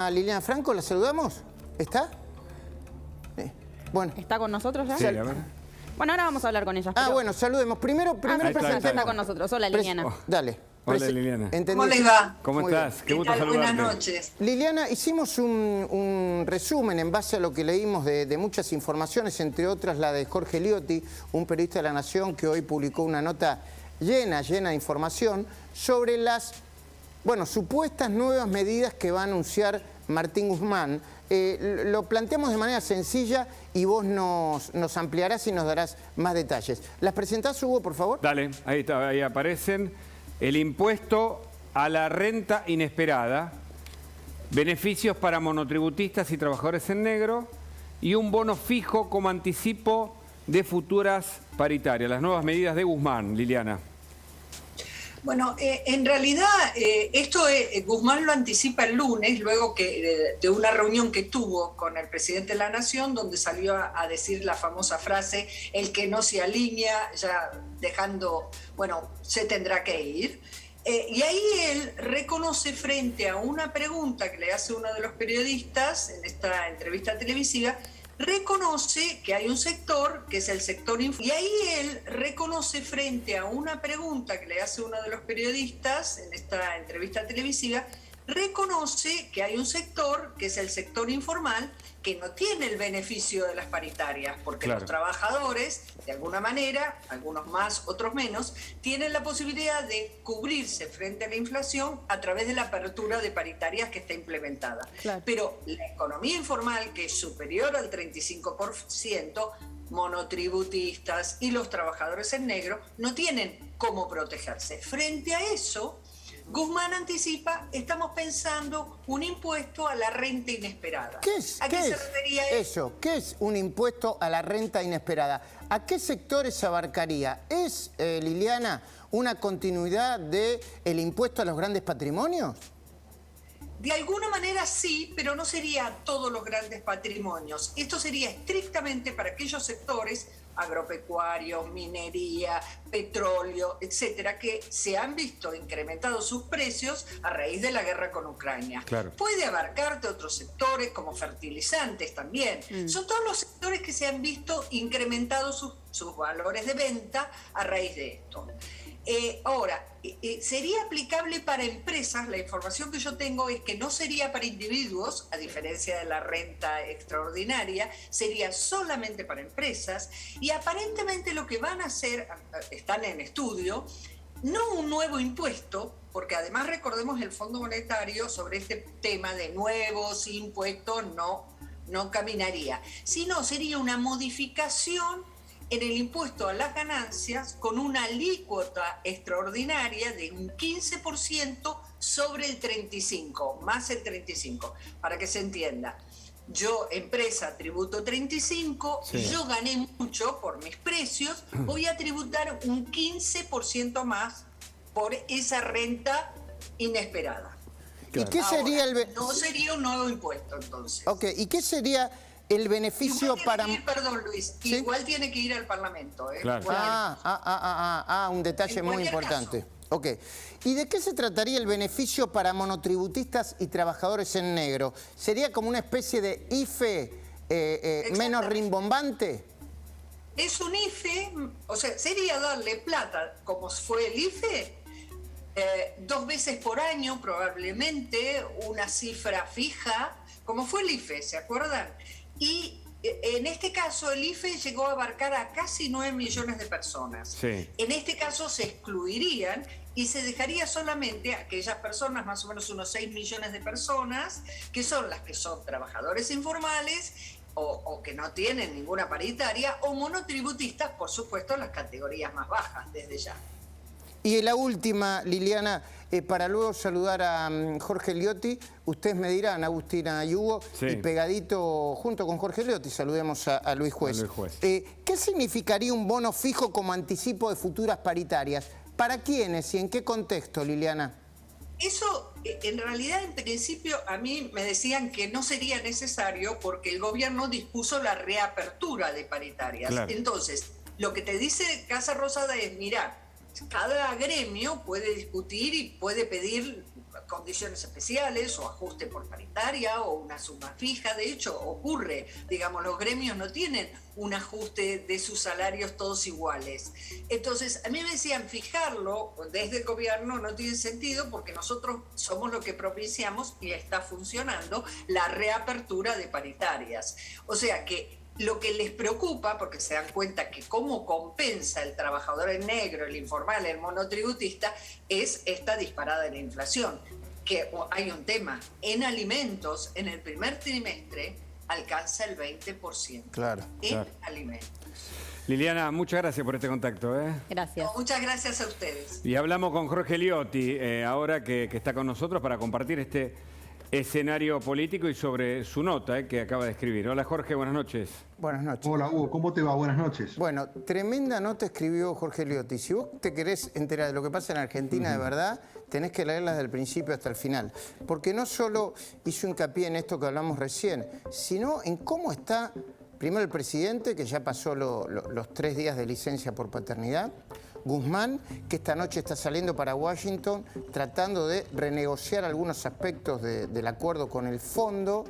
A Liliana Franco, ¿la saludamos? ¿Está? Bueno. ¿Está con nosotros ya? Sí, a ver. Bueno, ahora vamos a hablar con ella. Ah, bueno, saludemos. Primero está con nosotros. Hola, Liliana. Dale. Hola, Liliana. ¿Entendí? ¿Cómo les va? ¿Cómo Muy estás? bien. Qué gusto saludarte. Buenas noches. Liliana, hicimos un resumen en base a lo que leímos de muchas informaciones, entre otras la de Jorge Liotti, un periodista de La Nación que hoy publicó una nota llena de información sobre las, supuestas nuevas medidas que va a anunciar Martín Guzmán. Lo planteamos de manera sencilla y vos nos ampliarás y nos darás más detalles. ¿Las presentás, Hugo, por favor? Dale, ahí está, ahí aparecen. El impuesto a la renta inesperada, beneficios para monotributistas y trabajadores en negro y un bono fijo como anticipo de futuras paritarias. Las nuevas medidas de Guzmán, Liliana. Bueno, en realidad Guzmán lo anticipa el lunes, luego de una reunión que tuvo con el presidente de la Nación, donde salió a decir la famosa frase, el que no se alinea, ya dejando, se tendrá que ir. Y ahí él reconoce frente a una pregunta que le hace uno de los periodistas en esta entrevista televisiva, reconoce que hay un sector, que es el sector informal. Y ahí él reconoce frente a una pregunta que le hace uno de los periodistas en esta entrevista televisiva, reconoce que hay un sector, que es el sector informal, que no tiene el beneficio de las paritarias, porque claro, los trabajadores, de alguna manera, algunos más, otros menos, tienen la posibilidad de cubrirse frente a la inflación a través de la apertura de paritarias que está implementada. Claro. Pero la economía informal, que es superior al 35%, monotributistas y los trabajadores en negro, no tienen cómo protegerse. Frente a eso, Guzmán anticipa, estamos pensando un impuesto a la renta inesperada. ¿A qué se refería eso? ¿Qué es un impuesto a la renta inesperada? ¿A qué sectores abarcaría? ¿Es, Liliana, una continuidad del impuesto a los grandes patrimonios? De alguna manera sí, pero no sería a todos los grandes patrimonios. Esto sería estrictamente para aquellos sectores agropecuarios, minería, petróleo, etcétera, que se han visto incrementados sus precios a raíz de la guerra con Ucrania. Claro. Puede abarcarte otros sectores como fertilizantes también. Son todos los sectores que se han visto incrementados sus valores de venta a raíz de esto. Ahora, sería aplicable para empresas. La información que yo tengo es que no sería para individuos, a diferencia de la renta extraordinaria, sería solamente para empresas, y aparentemente lo que van a hacer, están en estudio, no un nuevo impuesto, porque además recordemos el Fondo Monetario sobre este tema de nuevos impuestos no caminaría, sino sería una modificación en el impuesto a las ganancias con una alícuota extraordinaria de un 15% sobre el 35%, más el 35%, para que se entienda. Yo, empresa, tributo 35%, sí, yo gané mucho por mis precios, voy a tributar un 15% más por esa renta inesperada. ¿Y qué sería no sería un nuevo impuesto, entonces. Ok, ¿y qué sería el beneficio para... Perdón, Luis, ¿sí? Igual tiene que ir al Parlamento. Claro. Un detalle muy importante. Caso. Ok. ¿Y de qué se trataría el beneficio para monotributistas y trabajadores en negro? ¿Sería como una especie de IFE menos rimbombante? Es un IFE, o sea, sería darle plata, como fue el IFE, 2 veces por año probablemente, una cifra fija, como fue el IFE, ¿se acuerdan? Y en este caso el IFE llegó a abarcar a casi 9 millones de personas. Sí. En este caso se excluirían y se dejaría solamente a aquellas personas, más o menos unos 6 millones de personas, que son las que son trabajadores informales o que no tienen ninguna paritaria, o monotributistas, por supuesto, las categorías más bajas, desde ya. Y la última, Liliana, para luego saludar a Jorge Liotti, ustedes me dirán, Agustina y Hugo, sí, y pegadito junto con Jorge Liotti, saludemos a Luis Juez. ¿Qué significaría un bono fijo como anticipo de futuras paritarias? ¿Para quiénes y en qué contexto, Liliana? Eso, en realidad, en principio, a mí me decían que no sería necesario porque el gobierno dispuso la reapertura de paritarias. Claro. Entonces, lo que te dice Casa Rosada es, mira, cada gremio puede discutir y puede pedir condiciones especiales o ajuste por paritaria o una suma fija. De hecho, ocurre, digamos, los gremios no tienen un ajuste de sus salarios todos iguales. Entonces, a mí me decían, fijarlo desde el gobierno no tiene sentido porque nosotros somos los que propiciamos, y está funcionando, la reapertura de paritarias. O sea que lo que les preocupa, porque se dan cuenta que cómo compensa el trabajador en negro, el informal, el monotributista, es esta disparada de la inflación. Que hay un tema, en alimentos, en el primer trimestre, alcanza el 20%. Claro. En alimentos. Liliana, muchas gracias por este contacto. Gracias. No, muchas gracias a ustedes. Y hablamos con Jorge Liotti, ahora que está con nosotros para compartir este escenario político y sobre su nota que acaba de escribir. Hola Jorge, buenas noches. Buenas noches. Hola Hugo, ¿cómo te va? Buenas noches. Bueno, tremenda nota escribió Jorge Liotti. Si vos te querés enterar de lo que pasa en Argentina de verdad, tenés que leerla desde el principio hasta el final. Porque no solo hizo hincapié en esto que hablamos recién, sino en cómo está, primero el presidente, que ya pasó los 3 días de licencia por paternidad, Guzmán, que esta noche está saliendo para Washington tratando de renegociar algunos aspectos del acuerdo con el fondo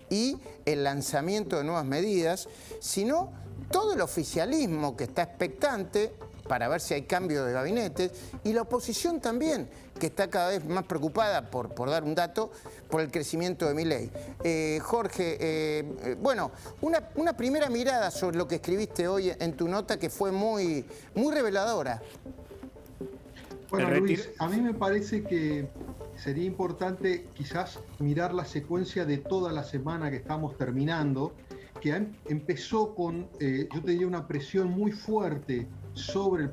y el lanzamiento de nuevas medidas, sino todo el oficialismo que está expectante para ver si hay cambio de gabinete, y la oposición también, que está cada vez más preocupada, por dar un dato, por el crecimiento de Milei. Jorge, bueno, una primera mirada sobre lo que escribiste hoy en tu nota, que fue muy reveladora. Bueno, Luis, a mí me parece que sería importante quizás mirar la secuencia de toda la semana que estamos terminando, que empezó con, yo te diría, una presión muy fuerte sobre